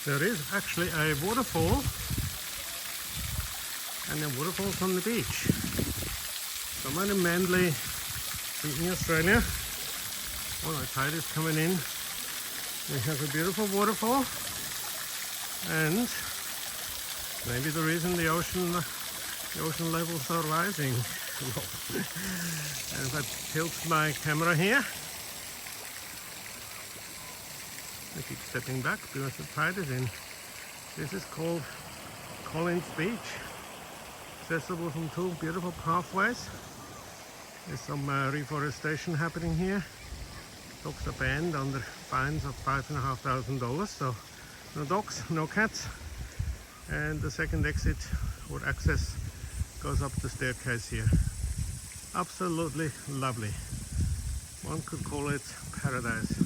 There is actually a waterfall, and the waterfall's on the beach. Somewhere in Manly, in Australia. Well, the tide is coming in. We have a beautiful waterfall, and maybe the reason the ocean levels are rising. As I tilt my camera here, I keep stepping back because the tide is in. This is called Collins Beach, accessible from two beautiful pathways. There's some reforestation happening here. Dogs are banned under fines of $5,500, so no dogs, no cats. And the second exit or access goes up the staircase here. Absolutely lovely. One could call it paradise.